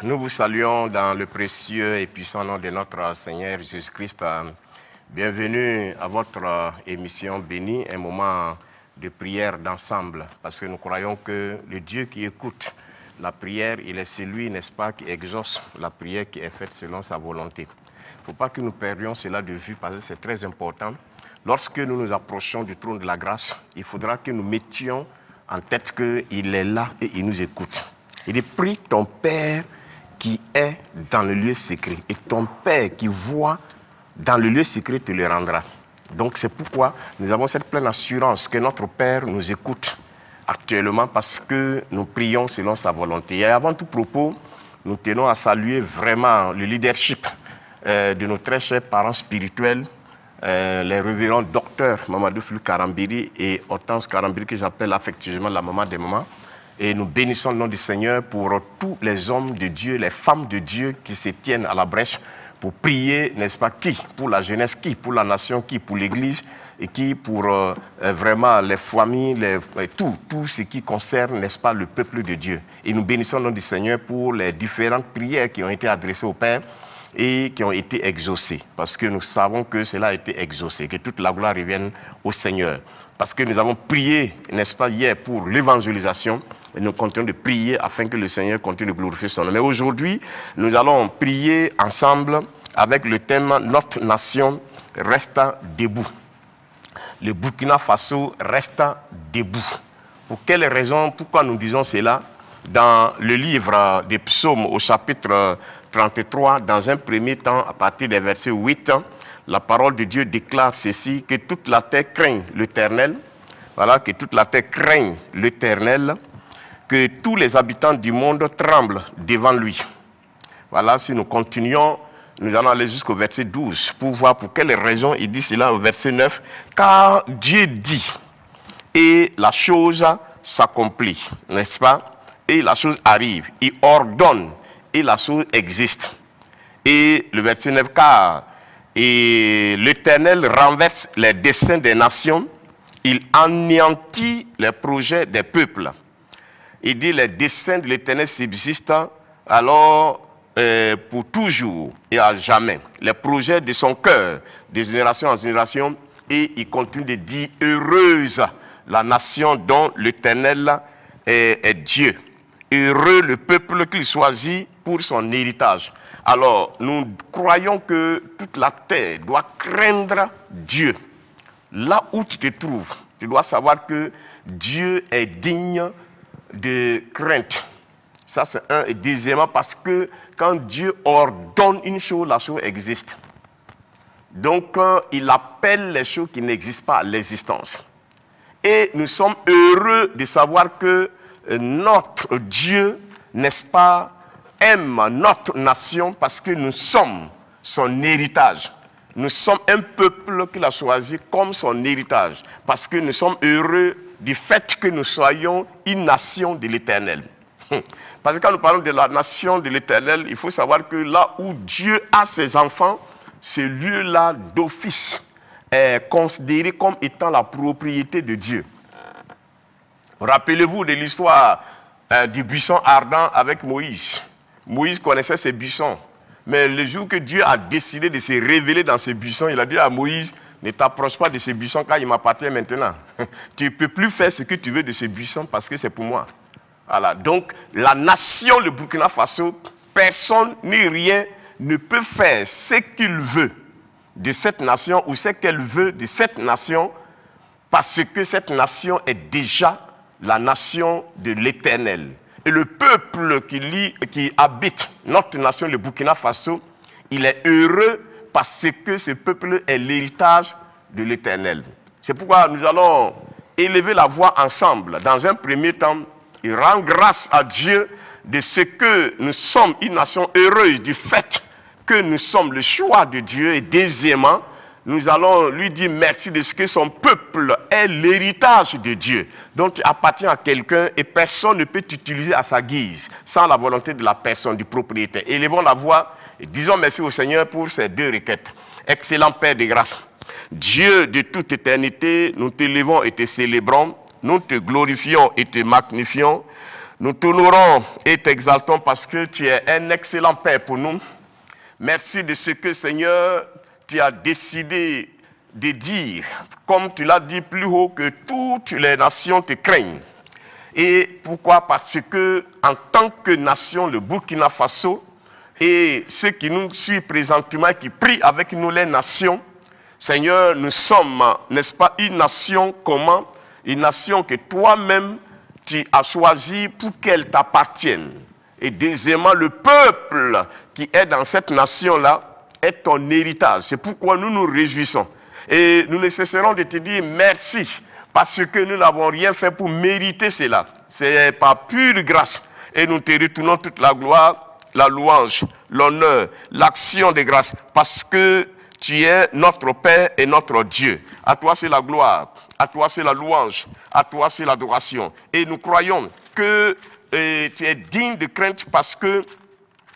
Nous vous saluons dans le précieux et puissant nom de notre Seigneur Jésus-Christ. Bienvenue à votre émission bénie, un moment de prière d'ensemble, parce que nous croyons que le Dieu qui écoute la prière, il est celui, n'est-ce pas, qui exauce la prière qui est faite selon sa volonté. Il ne faut pas que nous perdions cela de vue, parce que c'est très important. Lorsque nous nous approchons du trône de la grâce, il faudra que nous mettions en tête qu'il est là et il nous écoute. Il dit, prie ton Père qui est dans le lieu secret. Et ton Père qui voit dans le lieu secret te le rendra. Donc c'est pourquoi nous avons cette pleine assurance que notre Père nous écoute actuellement parce que nous prions selon sa volonté. Et avant tout propos, nous tenons à saluer vraiment le leadership de nos très chers parents spirituels, les révérends docteurs Mamadou Flou Karambiri et Hortense Karambiri, que j'appelle affectueusement la maman des mamans. Et nous bénissons le nom du Seigneur pour tous les hommes de Dieu, les femmes de Dieu qui se tiennent à la brèche pour prier, n'est-ce pas, qui pour la jeunesse, qui pour la nation, qui pour l'Église, et qui pour vraiment les familles, tout ce qui concerne, n'est-ce pas, le peuple de Dieu. Et nous bénissons le nom du Seigneur pour les différentes prières qui ont été adressées au Père et qui ont été exaucées, parce que nous savons que cela a été exaucé, que toute la gloire revienne au Seigneur. Parce que nous avons prié, n'est-ce pas, hier pour l'évangélisation, et nous continuons de prier afin que le Seigneur continue de glorifier son nom. Mais aujourd'hui, nous allons prier ensemble avec le thème « Notre nation reste debout ». Le Burkina Faso reste debout. Pour quelle raison, pourquoi nous disons cela? Dans le livre des psaumes au chapitre 33, dans un premier temps, à partir des versets 8, la parole de Dieu déclare ceci, que toute la terre craigne l'Éternel, voilà, que toute la terre craigne l'Éternel, que tous les habitants du monde tremblent devant lui. Voilà, si nous continuons, nous allons aller jusqu'au verset 12 pour voir pour quelle raison il dit cela au verset 9. Car Dieu dit, et la chose s'accomplit, n'est-ce pas? Et la chose arrive, il ordonne, et la chose existe. Et le verset 9, car et l'Éternel renverse les desseins des nations, il anéantit les projets des peuples. Il dit les desseins de l'Éternel subsistent alors pour toujours et à jamais. Les projets de son cœur, de génération en génération, et il continue de dire heureuse la nation dont l'Éternel est Dieu. Heureux le peuple qu'il choisit pour son héritage. Alors, nous croyons que toute la terre doit craindre Dieu. Là où tu te trouves, tu dois savoir que Dieu est digne de crainte. Ça, c'est un. Et deuxièmement, parce que quand Dieu ordonne une chose, la chose existe. Donc, il appelle les choses qui n'existent pas à l'existence. Et nous sommes heureux de savoir que notre Dieu, n'est-ce pas, aime notre nation parce que nous sommes son héritage. Nous sommes un peuple qu'il a choisi comme son héritage parce que nous sommes heureux du fait que nous soyons une nation de l'Éternel. Parce que quand nous parlons de la nation de l'Éternel, il faut savoir que là où Dieu a ses enfants, ce lieu-là d'office est considéré comme étant la propriété de Dieu. Rappelez-vous de l'histoire du buisson ardent avec Moïse. Moïse connaissait ces buissons. Mais le jour que Dieu a décidé de se révéler dans ces buissons, il a dit à Moïse, ne t'approche pas de ces buissons car il m'appartient maintenant. Tu ne peux plus faire ce que tu veux de ces buissons parce que c'est pour moi. Voilà. Donc la nation, le Burkina Faso, personne ni rien ne peut faire ce qu'il veut de cette nation ou ce qu'elle veut de cette nation parce que cette nation est déjà la nation de l'Éternel. Et le peuple qui habite notre nation, le Burkina Faso, il est heureux parce que ce peuple est l'héritage de l'Éternel. C'est pourquoi nous allons élever la voix ensemble. Dans un premier temps, et rendre grâce à Dieu de ce que nous sommes une nation heureuse du fait que nous sommes le choix de Dieu. Et deuxièmement, nous allons lui dire merci de ce que son peuple est l'héritage de Dieu. Donc il appartient à quelqu'un et personne ne peut t'utiliser à sa guise, sans la volonté de la personne, du propriétaire. Élevons la voix et disons merci au Seigneur pour ces deux requêtes. Excellent Père de grâce, Dieu de toute éternité, nous t'élevons et te célébrons, nous te glorifions et te magnifions. Nous t'honorons et t'exaltons parce que tu es un excellent Père pour nous. Merci de ce que, Seigneur, tu as décidé de dire, comme tu l'as dit plus haut, que toutes les nations te craignent. Et pourquoi? Parce que, en tant que nation, le Burkina Faso et ceux qui nous suivent présentement, qui prient avec nous les nations, Seigneur, nous sommes, n'est-ce pas, une nation comment? Une nation que toi-même, tu as choisi pour qu'elle t'appartienne. Et deuxièmement, le peuple qui est dans cette nation-là est ton héritage. C'est pourquoi nous nous réjouissons. Et nous ne cesserons de te dire merci, parce que nous n'avons rien fait pour mériter cela. C'est par pure grâce. Et nous te retournons toute la gloire, la louange, l'honneur, l'action de grâce, parce que tu es notre Père et notre Dieu. À toi c'est la gloire, à toi c'est la louange, à toi c'est l'adoration. Et nous croyons que tu es digne de crainte parce que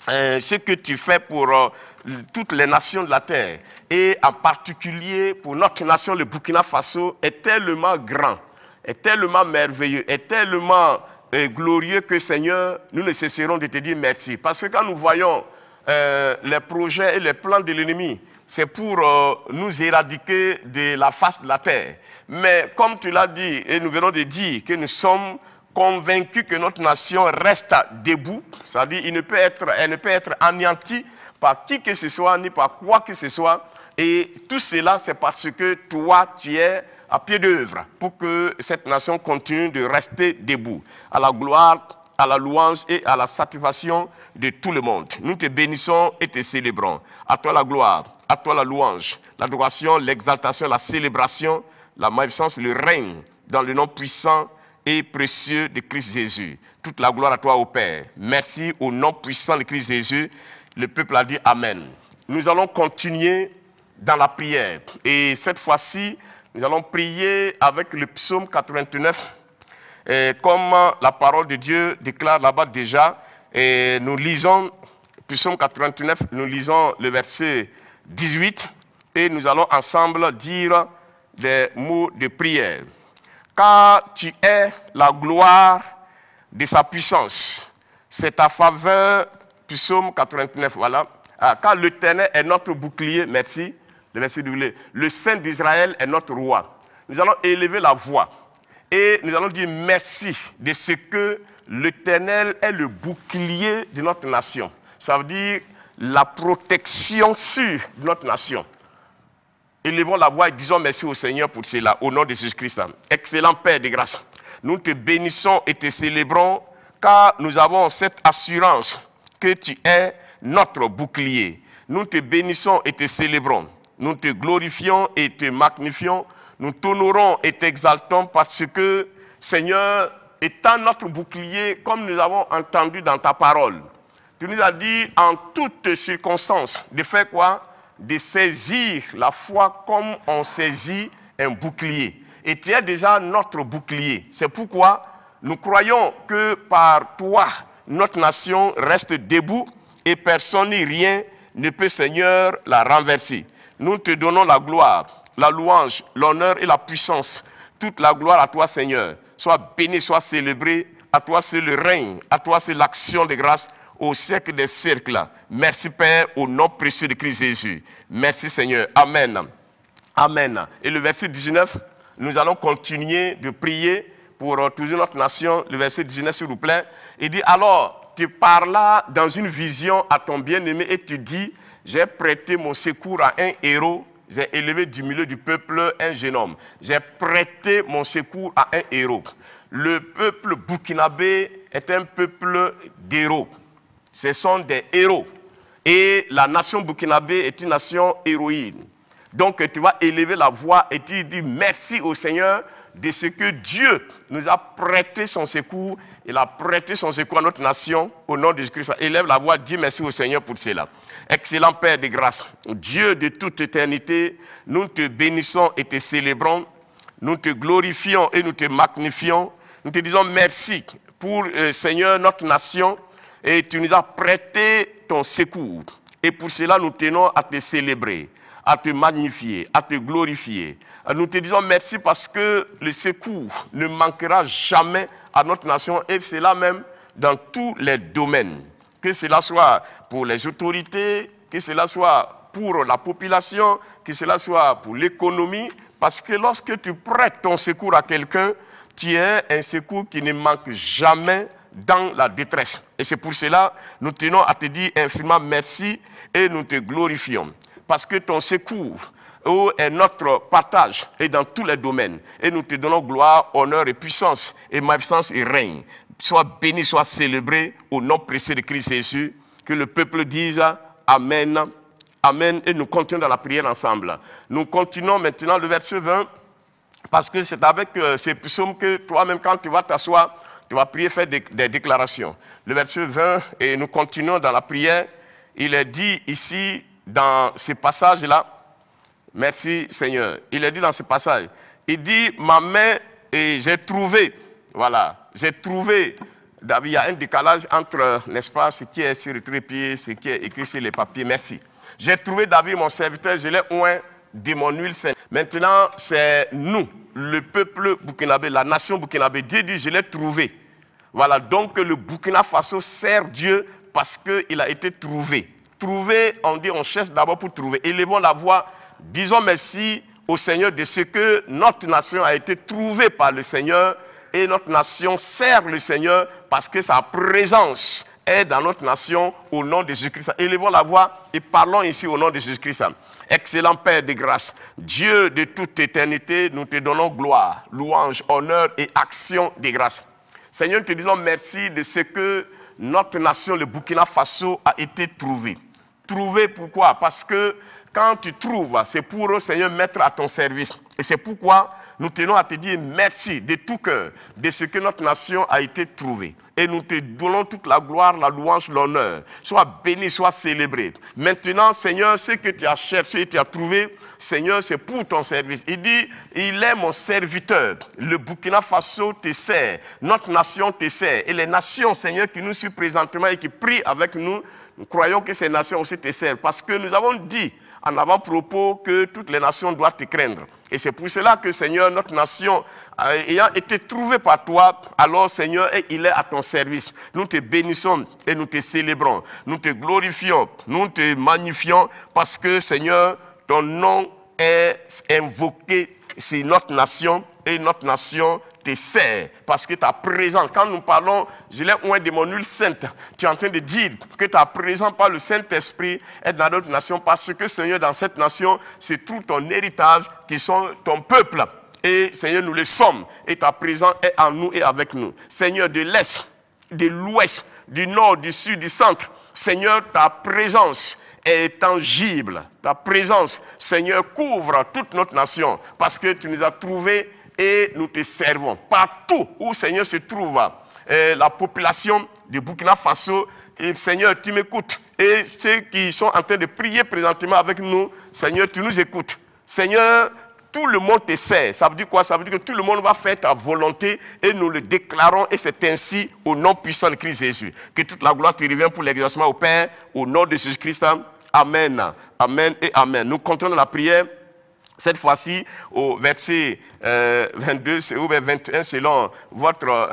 ce que tu fais pour toutes les nations de la terre, et en particulier pour notre nation, le Burkina Faso, est tellement grand, est tellement merveilleux, est tellement glorieux que, Seigneur, nous ne cesserons de te dire merci. Parce que quand nous voyons les projets et les plans de l'ennemi, c'est pour nous éradiquer de la face de la terre. Mais comme tu l'as dit, et nous venons de dire que nous sommes convaincus que notre nation reste debout, c'est-à-dire elle ne peut être anéantie par qui que ce soit, ni par quoi que ce soit. Et tout cela, c'est parce que toi, tu es à pied d'œuvre pour que cette nation continue de rester debout, à la gloire, à la louange et à la satisfaction de tout le monde. Nous te bénissons et te célébrons. À toi la gloire, à toi la louange, l'adoration, l'exaltation, la célébration, la magnificence, le règne dans le nom puissant et précieux de Christ Jésus. Toute la gloire à toi, ô Père. Merci au nom puissant de Christ Jésus. Le peuple a dit Amen. Nous allons continuer dans la prière. Et cette fois-ci, nous allons prier avec le psaume 89. Et comme la parole de Dieu déclare là-bas déjà, et nous lisons psaume 89, nous lisons le verset 18 et nous allons ensemble dire des mots de prière. Car tu es la gloire de sa puissance, c'est ta faveur, psaume 89, voilà. Car l'Éternel est notre bouclier, merci, le verset 12, le Saint d'Israël est notre roi. Nous allons élever la voix et nous allons dire merci de ce que l'Éternel est le bouclier de notre nation. Ça veut dire la protection sûre de notre nation. Élevons la voix et disons merci au Seigneur pour cela, au nom de Jésus-Christ. Excellent Père de grâce, nous te bénissons et te célébrons, car nous avons cette assurance que tu es notre bouclier. Nous te bénissons et te célébrons. Nous te glorifions et te magnifions. Nous t'honorons et t'exaltons parce que, Seigneur, étant notre bouclier, comme nous avons entendu dans ta parole, tu nous as dit en toutes circonstances de faire quoi? De saisir la foi comme on saisit un bouclier. Et tu es déjà notre bouclier. C'est pourquoi nous croyons que par toi, notre nation reste debout et personne ni rien ne peut, Seigneur, la renverser. Nous te donnons la gloire, la louange, l'honneur et la puissance. Toute la gloire à toi, Seigneur. Sois béni, sois célébré. À toi, c'est le règne. À toi, c'est l'action de grâce au siècle des siècles. Merci, Père, au nom précieux de Christ Jésus. Merci, Seigneur. Amen. Amen. Et le verset 19, nous allons continuer de prier pour toujours notre nation. Le verset 19, s'il vous plaît. Il dit, alors, tu parlas dans une vision à ton bien-aimé et tu dis, j'ai prêté mon secours à un héros, j'ai élevé du milieu du peuple un jeune homme. J'ai prêté mon secours à un héros. Le peuple burkinabé est un peuple d'héros. Ce sont des héros. Et la nation burkinabé est une nation héroïne. Donc tu vas élever la voix et tu dis merci au Seigneur de ce que Dieu nous a prêté son secours. Il a prêté son secours à notre nation au nom de Jésus-Christ. Élève la voix, dis merci au Seigneur pour cela. Excellent Père de grâce, Dieu de toute éternité, nous te bénissons et te célébrons. Nous te glorifions et nous te magnifions. Nous te disons merci pour, Seigneur, notre nation. Et tu nous as prêté ton secours. Et pour cela, nous tenons à te célébrer, à te magnifier, à te glorifier. Nous te disons merci parce que le secours ne manquera jamais à notre nation. Et cela même, dans tous les domaines. Que cela soit pour les autorités, que cela soit pour la population, que cela soit pour l'économie. Parce que lorsque tu prêtes ton secours à quelqu'un, tu es un secours qui ne manque jamais dans la détresse. Et c'est pour cela, nous tenons à te dire infiniment merci et nous te glorifions. Parce que ton secours est notre partage et dans tous les domaines. Et nous te donnons gloire, honneur et puissance et magnificence et règne. Sois béni, sois célébré au nom précieux de Christ Jésus. Que le peuple dise Amen. Amen. Et nous continuons dans la prière ensemble. Nous continuons maintenant le verset 20. Parce que c'est avec ces psaumes que toi-même, quand tu vas t'asseoir, tu vas prier, faire des déclarations. Le verset 20, et nous continuons dans la prière. Il est dit ici, dans ces passages-là, merci Seigneur. Il est dit dans ce passage, il dit, ma main, et j'ai trouvé, voilà, j'ai trouvé, David, il y a un décalage entre, n'est-ce pas, ce qui est sur le trépied, ce qui est écrit sur les papiers, merci. J'ai trouvé David, mon serviteur, je l'ai oint de mon huile sainte. Maintenant, c'est nous, le peuple burkinabé, la nation burkinabé. Dieu dit, je l'ai trouvé. Voilà, donc le Burkina Faso sert Dieu parce qu'il a été trouvé. Trouver, on dit, on cherche d'abord pour trouver. Élevons la voix, disons merci au Seigneur de ce que notre nation a été trouvée par le Seigneur et notre nation sert le Seigneur parce que sa présence est dans notre nation au nom de Jésus-Christ. Élevons la voix et parlons ici au nom de Jésus-Christ. Excellent Père de grâce, Dieu de toute éternité, nous te donnons gloire, louange, honneur et action de grâce. Seigneur, nous te disons merci de ce que notre nation, le Burkina Faso, a été trouvée. Trouvée pourquoi? Parce que quand tu trouves, c'est pour, Seigneur, mettre à ton service. Et c'est pourquoi nous tenons à te dire merci de tout cœur de ce que notre nation a été trouvée. Et nous te donnons toute la gloire, la louange, l'honneur. Sois béni, sois célébré. Maintenant, Seigneur, ce que tu as cherché et tu as trouvé, Seigneur, c'est pour ton service. Il dit, il est mon serviteur. Le Burkina Faso te sert. Notre nation te sert. Et les nations, Seigneur, qui nous suivent présentement et qui prient avec nous, nous croyons que ces nations aussi te servent. Parce que nous avons dit en avant-propos que toutes les nations doivent te craindre. Et c'est pour cela que, Seigneur, notre nation, ayant été trouvée par toi, alors, Seigneur, il est à ton service. Nous te bénissons et nous te célébrons. Nous te glorifions, nous te magnifions, parce que, Seigneur, ton nom est invoqué sur notre nation et notre nation te sert parce que ta présence, quand nous parlons, je l'ai oint de mon huile sainte, tu es en train de dire que ta présence par le Saint-Esprit est dans notre nation parce que, Seigneur, dans cette nation, c'est tout ton héritage qui sont ton peuple. Et, Seigneur, nous le sommes et ta présence est en nous et avec nous. Seigneur, de l'Est, de l'Ouest, du Nord, du Sud, du Centre, Seigneur, ta présence est tangible. Ta présence, Seigneur, couvre toute notre nation parce que tu nous as trouvés et nous te servons. Partout où, Seigneur, se trouve la population de Burkina Faso, et Seigneur, tu m'écoutes. Et ceux qui sont en train de prier présentement avec nous, Seigneur, tu nous écoutes. Seigneur, tout le monde te sert. Ça veut dire quoi? Ça veut dire que tout le monde va faire ta volonté et nous le déclarons et c'est ainsi au nom puissant de Christ Jésus. Que toute la gloire te revienne pour l'exercement au Père, au nom de Jésus-Christ. Amen. Amen et Amen. Nous continuons la prière. Cette fois-ci, au verset 22 ou 21, selon votre,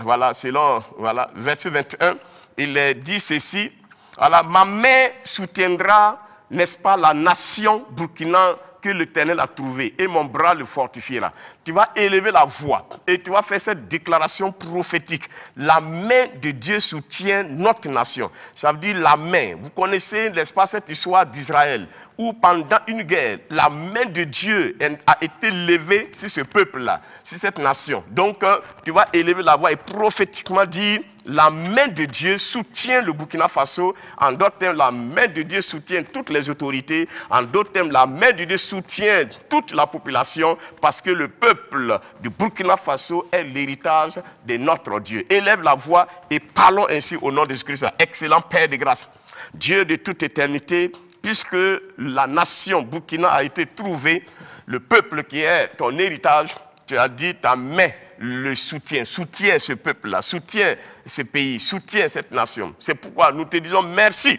verset 21, il est dit ceci, voilà, ma main soutiendra, n'est-ce pas, la nation Burkina que l'Éternel a trouvée, et mon bras le fortifiera. Tu vas élever la voix, et tu vas faire cette déclaration prophétique. La main de Dieu soutient notre nation. Ça veut dire la main. Vous connaissez, n'est-ce pas, cette histoire d'Israël, où pendant une guerre, la main de Dieu a été levée sur ce peuple-là, sur cette nation. Donc, tu vas élever la voix et prophétiquement dire, la main de Dieu soutient le Burkina Faso. En d'autres termes, la main de Dieu soutient toutes les autorités. En d'autres termes, la main de Dieu soutient toute la population parce que le peuple du Burkina Faso est l'héritage de notre Dieu. Élève la voix et parlons ainsi au nom de Jésus-Christ. Excellent Père de grâce, Dieu de toute éternité, puisque la nation Burkina a été trouvée, le peuple qui est ton héritage, tu as dit ta main le soutient, soutient ce peuple-là, soutient ce pays, soutient cette nation. C'est pourquoi nous te disons merci,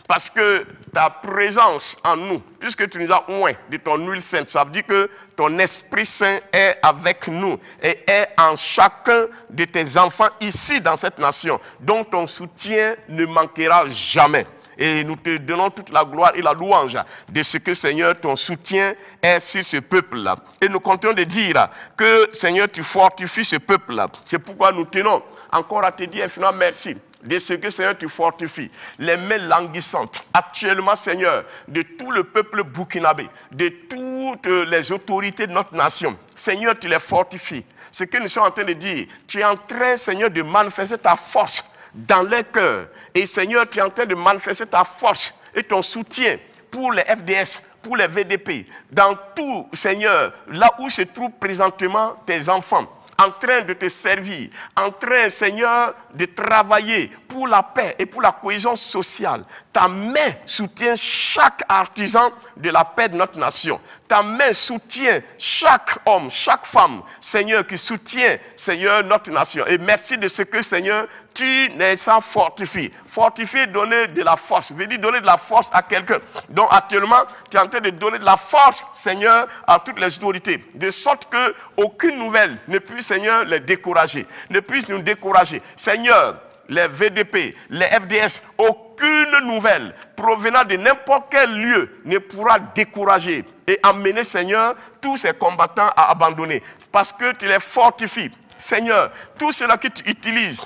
parce que ta présence en nous, puisque tu nous as oint de ton huile sainte, ça veut dire que ton Esprit Saint est avec nous et est en chacun de tes enfants ici dans cette nation, dont ton soutien ne manquera jamais. Et nous te donnons toute la gloire et la louange de ce que, Seigneur, ton soutien est sur ce peuple-là. Et nous continuons de dire que, Seigneur, tu fortifies ce peuple-là. C'est pourquoi nous tenons encore à te dire infiniment merci de ce que, Seigneur, tu fortifies. Les mains languissantes, actuellement, Seigneur, de tout le peuple burkinabé, de toutes les autorités de notre nation. Seigneur, tu les fortifies. Ce que nous sommes en train de dire, tu es en train, Seigneur, de manifester ta force dans les cœurs. Et Seigneur, tu es en train de manifester ta force et ton soutien pour les FDS, pour les VDP, dans tout, Seigneur, là où se trouvent présentement tes enfants, en train de te servir, en train, Seigneur, de travailler pour la paix et pour la cohésion sociale. Ta main soutient chaque artisan de la paix de notre nation. Ta main soutient chaque homme, chaque femme, Seigneur, qui soutient, Seigneur, notre nation. Et merci de ce que, Seigneur, tu les as fortifiés. Fortifier, donner de la force. Veut dire donner de la force à quelqu'un. Donc actuellement, tu es en train de donner de la force, Seigneur, à toutes les autorités. De sorte que aucune nouvelle ne puisse, Seigneur, les décourager. Ne puisse nous décourager. Seigneur, les VDP, les FDS, aucune nouvelle provenant de n'importe quel lieu ne pourra décourager et amener, Seigneur, tous ces combattants à abandonner. Parce que tu les fortifies. Seigneur, tout cela que tu utilises,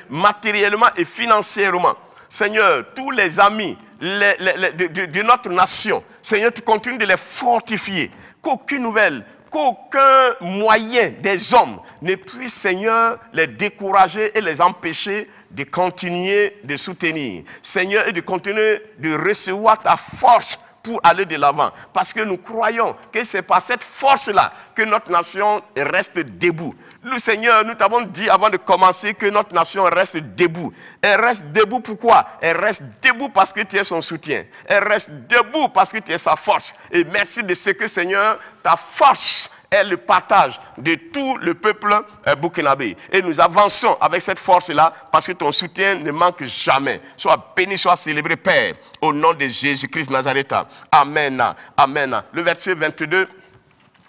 matériellement et financièrement, Seigneur, tous les amis de notre nation, Seigneur, tu continues de les fortifier. Qu'aucune nouvelle, qu'aucun moyen des hommes ne puisse, Seigneur, les décourager et les empêcher de continuer de soutenir. Seigneur, et de continuer de recevoir ta force pour aller de l'avant. Parce que nous croyons que c'est par cette force-là que notre nation reste debout. Nous, Seigneur, nous t'avons dit avant de commencer que notre nation reste debout. Elle reste debout pourquoi? Elle reste debout parce que tu es son soutien. Elle reste debout parce que tu es sa force. Et merci de ce que, Seigneur, ta force est le partage de tout le peuple burkinabé. Et nous avançons avec cette force-là parce que ton soutien ne manque jamais. Sois béni, sois célébré, Père, au nom de Jésus-Christ Nazareth. Amen. Amen. Le verset 22,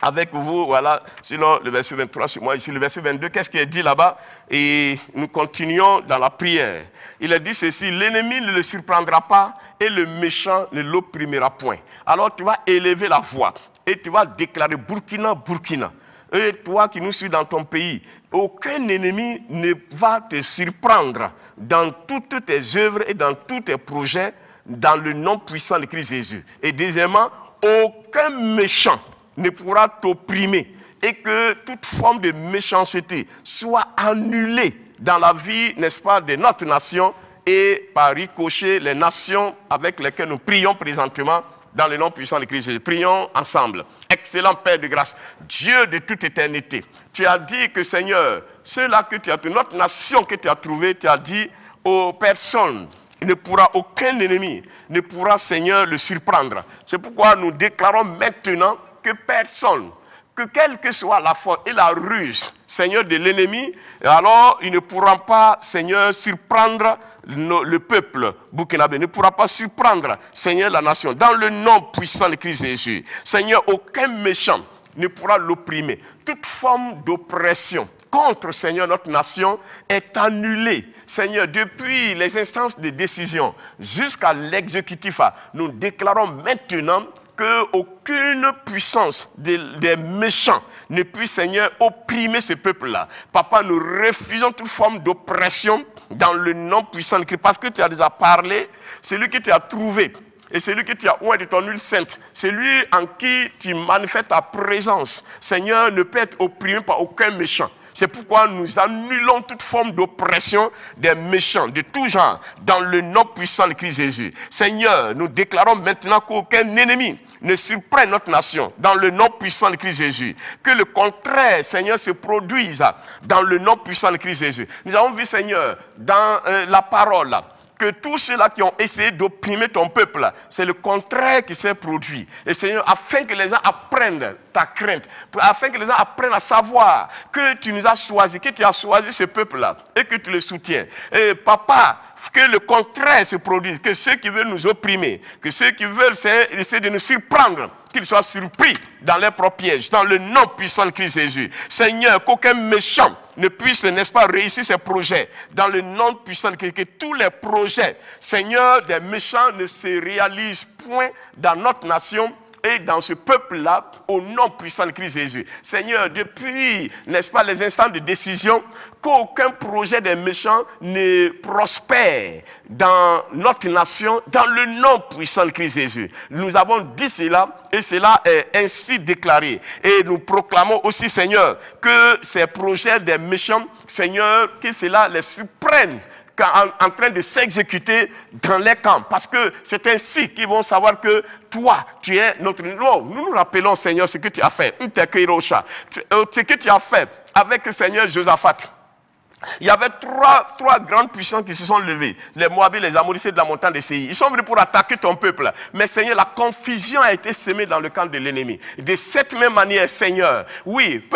avec vous, voilà. Sinon, le verset 23, c'est moi ici. Le verset 22, qu'est-ce qui est dit là-bas? Et nous continuons dans la prière. Il est dit ceci: l'ennemi ne le surprendra pas et le méchant ne l'opprimera point. Alors tu vas élever la voix. Et tu vas déclarer Burkina, Burkina. Et toi qui nous suis dans ton pays, aucun ennemi ne va te surprendre dans toutes tes œuvres et dans tous tes projets, dans le nom puissant de Christ Jésus. Et deuxièmement, aucun méchant ne pourra t'opprimer et que toute forme de méchanceté soit annulée dans la vie, n'est-ce pas, de notre nation et par ricochet les nations avec lesquelles nous prions présentement. Dans le nom puissant de Christ Jésus. Prions ensemble. Excellent Père de grâce, Dieu de toute éternité. Tu as dit que, Seigneur, ceux-là que tu as trouvé, notre nation que tu as trouvée, tu as dit aux personnes, aucun ennemi ne pourra, Seigneur, le surprendre. C'est pourquoi nous déclarons maintenant que personne, que quelle que soit la faute et la ruse, Seigneur, de l'ennemi, alors il ne pourra pas, Seigneur, surprendre le peuple burkinabé, ne pourra pas surprendre, Seigneur, la nation. Dans le nom puissant de Christ Jésus, Seigneur, aucun méchant ne pourra l'opprimer. Toute forme d'oppression contre, Seigneur, notre nation est annulée. Seigneur, depuis les instances de décision jusqu'à l'exécutif, nous déclarons maintenant qu'aucune puissance des méchants ne puisse, Seigneur, opprimer ce peuple-là. Papa, nous refusons toute forme d'oppression dans le nom puissant de Christ. Parce que tu as déjà parlé, celui que tu as trouvé et celui que tu as oint de ton huile sainte, celui en qui tu manifestes ta présence, Seigneur, ne peut être opprimé par aucun méchant. C'est pourquoi nous annulons toute forme d'oppression des méchants, de tout genre, dans le nom puissant de Christ Jésus. Seigneur, nous déclarons maintenant qu'aucun ennemi ne surprenne notre nation, dans le nom puissant de Christ Jésus. Que le contraire, Seigneur, se produise dans le nom puissant de Christ Jésus. Nous avons vu, Seigneur, dans la parole, que tous ceux-là qui ont essayé d'opprimer ton peuple, c'est le contraire qui s'est produit. Et Seigneur, afin que les gens apprennent ta crainte, afin que les gens apprennent à savoir que tu nous as choisis, que tu as choisi ce peuple-là et que tu le soutiens. Et papa, que le contraire se produise, que ceux qui veulent nous opprimer, que ceux qui veulent essayer de nous surprendre, qu'ils soient surpris dans leurs propres pièges, dans le nom puissant de Christ Jésus. Seigneur, qu'aucun méchant ne puisse, n'est-ce pas, réussir ses projets dans le nom puissant de Christ. Que tous les projets, Seigneur, des méchants ne se réalisent point dans notre nation et dans ce peuple-là, au nom puissant de Christ Jésus. Seigneur, depuis, n'est-ce pas, les instants de décision, qu'aucun projet des méchants ne prospère dans notre nation, dans le nom puissant de Christ Jésus. Nous avons dit cela, et cela est ainsi déclaré. Et nous proclamons aussi, Seigneur, que ces projets des méchants, Seigneur, que cela les surprenne en train de s'exécuter dans les camps. Parce que c'est ainsi qu'ils vont savoir que toi, tu es notre... Non, nous nous rappelons, Seigneur, ce que tu as fait. Ce que tu as fait avec le Seigneur Josaphat. Il y avait trois grandes puissances qui se sont levées. Les Moabites, les Amoriciens de la montagne de Séir. Ils sont venus pour attaquer ton peuple. Mais Seigneur, la confusion a été semée dans le camp de l'ennemi. De cette même manière, Seigneur, oui,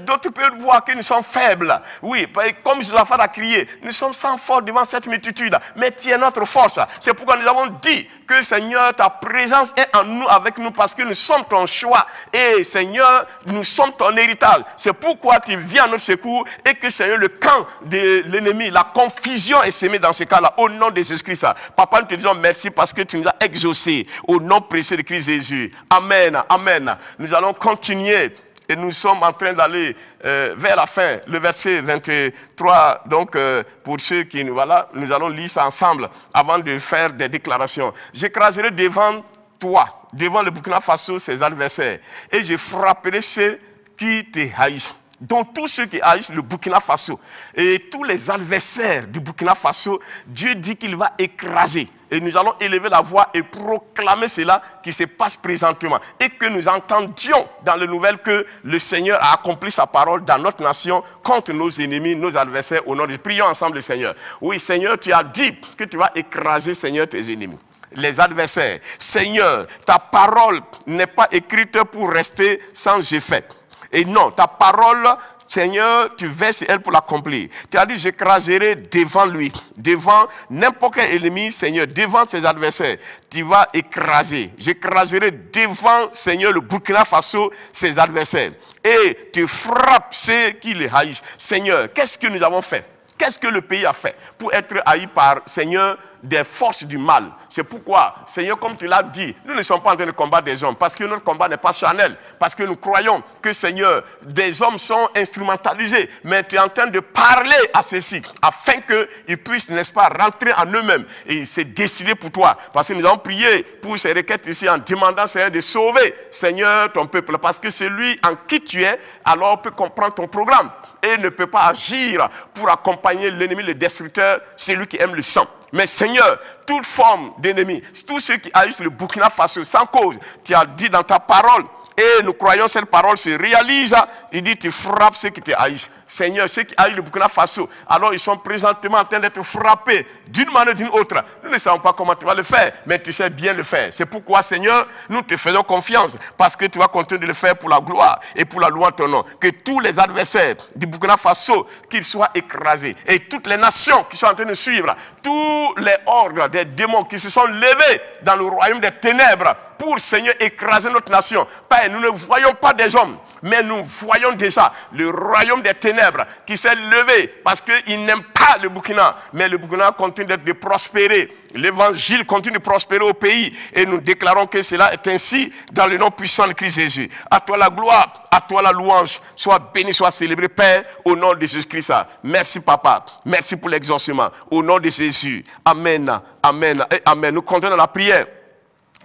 d'autres peuvent voir que nous sommes faibles. Oui, comme Josaphat a crié, nous sommes sans force devant cette multitude. Mais tu es notre force. C'est pourquoi nous avons dit que Seigneur, ta présence est en nous, avec nous, parce que nous sommes ton choix. Et Seigneur, nous sommes ton héritage. C'est pourquoi tu viens à notre secours et que Seigneur, le camp de l'ennemi, la confusion est semée dans ce cas-là, au nom de Jésus-Christ. Papa, nous te disons merci parce que tu nous as exaucés, au nom précieux de Christ Jésus. Amen, amen. Nous allons continuer et nous sommes en train d'aller vers la fin, le verset 23. Donc, pour ceux qui, voilà, nous allons lire ça ensemble avant de faire des déclarations. J'écraserai devant toi, devant le Burkina Faso, ses adversaires, et je frapperai ceux qui te haïssent. Donc tous ceux qui haïssent le Burkina Faso et tous les adversaires du Burkina Faso, Dieu dit qu'il va écraser. Et nous allons élever la voix et proclamer cela qui se passe présentement. Et que nous entendions dans les nouvelles que le Seigneur a accompli sa parole dans notre nation contre nos ennemis, nos adversaires au nom de... Prions ensemble le Seigneur. Oui Seigneur, tu as dit que tu vas écraser, Seigneur, tes ennemis, les adversaires. Seigneur, ta parole n'est pas écrite pour rester sans effet. Et non, ta parole, Seigneur, tu verses elle pour l'accomplir. Tu as dit, j'écraserai devant lui, devant n'importe quel ennemi, Seigneur, devant ses adversaires. Tu vas écraser. J'écraserai devant, Seigneur, le Burkina Faso, ses adversaires. Et tu frappes ceux qui les haïssent. Seigneur, qu'est-ce que nous avons fait? Qu'est-ce que le pays a fait pour être haï par, Seigneur, des forces du mal? C'est pourquoi, Seigneur, comme tu l'as dit, nous ne sommes pas en train de combattre des hommes, parce que notre combat n'est pas charnel, parce que nous croyons que, Seigneur, des hommes sont instrumentalisés, mais tu es en train de parler à ceux-ci, afin qu'ils puissent, n'est-ce pas, rentrer en eux-mêmes et se décider pour toi. Parce que nous avons prié pour ces requêtes ici en demandant, Seigneur, de sauver, Seigneur, ton peuple, parce que celui en qui tu es, alors peut comprendre ton programme et ne peut pas agir pour accompagner l'ennemi, le destructeur, celui qui aime le sang. Mais Seigneur, toute forme d'ennemi, tous ceux qui haïssent le Burkina Faso sans cause, tu as dit dans ta parole, et nous croyons que cette parole se réalise, il dit tu frappes ceux qui te haïssent. Seigneur, ceux qui haïssent le Burkina Faso, alors ils sont présentement en train d'être frappés d'une manière ou d'une autre. Nous ne savons pas comment tu vas le faire, mais tu sais bien le faire. C'est pourquoi, Seigneur, nous te faisons confiance, parce que tu vas continuer de le faire pour la gloire et pour la louange de ton nom. Que tous les adversaires du Burkina Faso, qu'ils soient écrasés, et toutes les nations qui sont en train de suivre, tous les ordres des démons qui se sont levés dans le royaume des ténèbres, pour, Seigneur, écraser notre nation. Père, nous ne voyons pas des hommes, mais nous voyons déjà le royaume des ténèbres qui s'est levé parce qu'il n'aime pas le Burkina, mais le Burkina continue de prospérer. L'évangile continue de prospérer au pays et nous déclarons que cela est ainsi dans le nom puissant de Christ Jésus. À toi la gloire, à toi la louange, sois béni, sois célébré, Père, au nom de Jésus-Christ. Merci, Papa. Merci pour l'exaucement. Au nom de Jésus. Amen, amen et amen. Nous continuons la prière.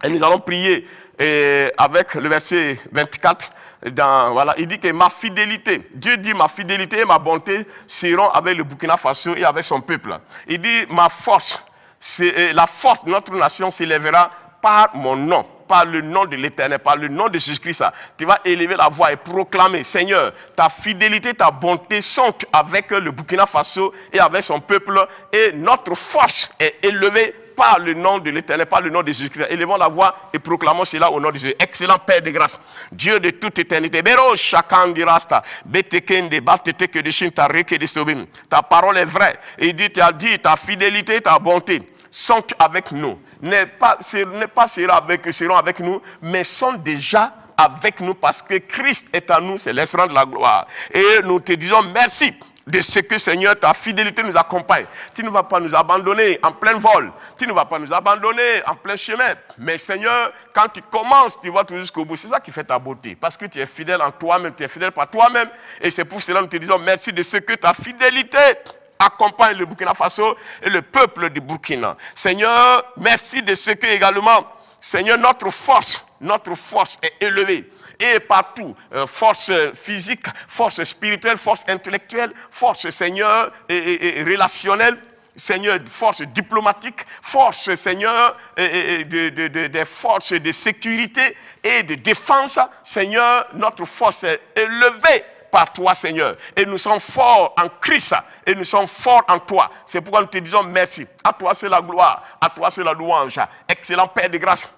Et nous allons prier avec le verset 24. Voilà, il dit que ma fidélité, Dieu dit ma fidélité et ma bonté seront avec le Burkina Faso et avec son peuple. Il dit ma force, la force de notre nation s'élèvera par mon nom. par le nom de l'Éternel, par le nom de Jésus-Christ, tu vas élever la voix et proclamer, Seigneur, ta fidélité, ta bonté sont avec le Burkina Faso et avec son peuple, et notre force est élevée par le nom de l'Éternel, par le nom de Jésus-Christ. Élevons la voix et proclamons cela au nom de Jésus. Excellent Père de grâce, Dieu de toute éternité. Ta parole est vraie. Et tu as dit, ta fidélité, ta bonté sont avec nous. Seront avec nous, mais sont déjà avec nous parce que Christ est en nous, c'est l'espérance de la gloire. Et nous te disons merci de ce que, Seigneur, ta fidélité nous accompagne. Tu ne vas pas nous abandonner en plein vol. Tu ne vas pas nous abandonner en plein chemin. Mais, Seigneur, quand tu commences, tu vas tout jusqu'au bout. C'est ça qui fait ta beauté. Parce que tu es fidèle en toi-même, tu es fidèle par toi-même. Et c'est pour cela que nous te disons merci de ce que ta fidélité accompagne le Burkina Faso et le peuple du Burkina. Seigneur, merci de ce que également, Seigneur, notre force est élevée. Et partout, force physique, force spirituelle, force intellectuelle, force, Seigneur, et relationnelle, Seigneur, force diplomatique, force, Seigneur, des forces de sécurité et de défense. Seigneur, notre force est élevée par toi, Seigneur. Et nous sommes forts en Christ. Et nous sommes forts en toi. C'est pourquoi nous te disons merci. À toi, c'est la gloire. À toi, c'est la louange. Excellent Père de grâce.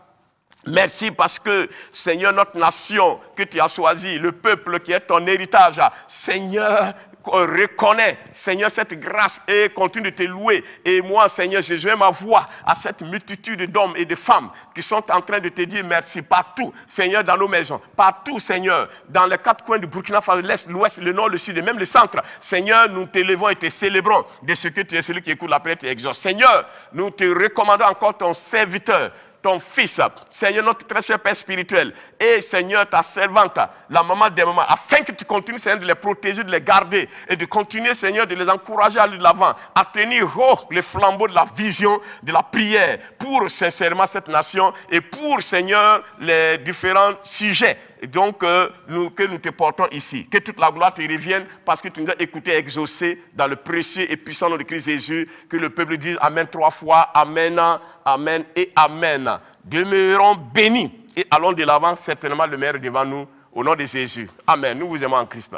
Merci parce que, Seigneur, notre nation que tu as choisie, le peuple qui est ton héritage, Seigneur, reconnaît, Seigneur, cette grâce et continue de te louer. Et moi, Seigneur, je joins ma voix à cette multitude d'hommes et de femmes qui sont en train de te dire merci partout, Seigneur, dans nos maisons, partout, Seigneur, dans les quatre coins du Burkina Faso, l'Est, l'Ouest, le Nord, le Sud et même le Centre. Seigneur, nous t'élevons et te célébrons de ce que tu es celui qui écoute la prière et exauce. Seigneur, nous te recommandons encore ton serviteur, ton fils, Seigneur, notre très cher Père spirituel, et Seigneur, ta servante, la maman des mamans, afin que tu continues, Seigneur, de les protéger, de les garder, et de continuer, Seigneur, de les encourager à aller de l'avant, à tenir haut les flambeaux de la vision, de la prière, pour sincèrement cette nation, et pour, Seigneur, les différents sujets donc, que nous te portons ici. Que toute la gloire te revienne, parce que tu nous as écouté exaucer dans le précieux et puissant nom de Christ Jésus, que le peuple dise Amen 3 fois, Amen, Amen et Amen. Demeurons bénis et allons de l'avant, certainement le meilleur devant nous, au nom de Jésus. Amen. Nous vous aimons en Christ.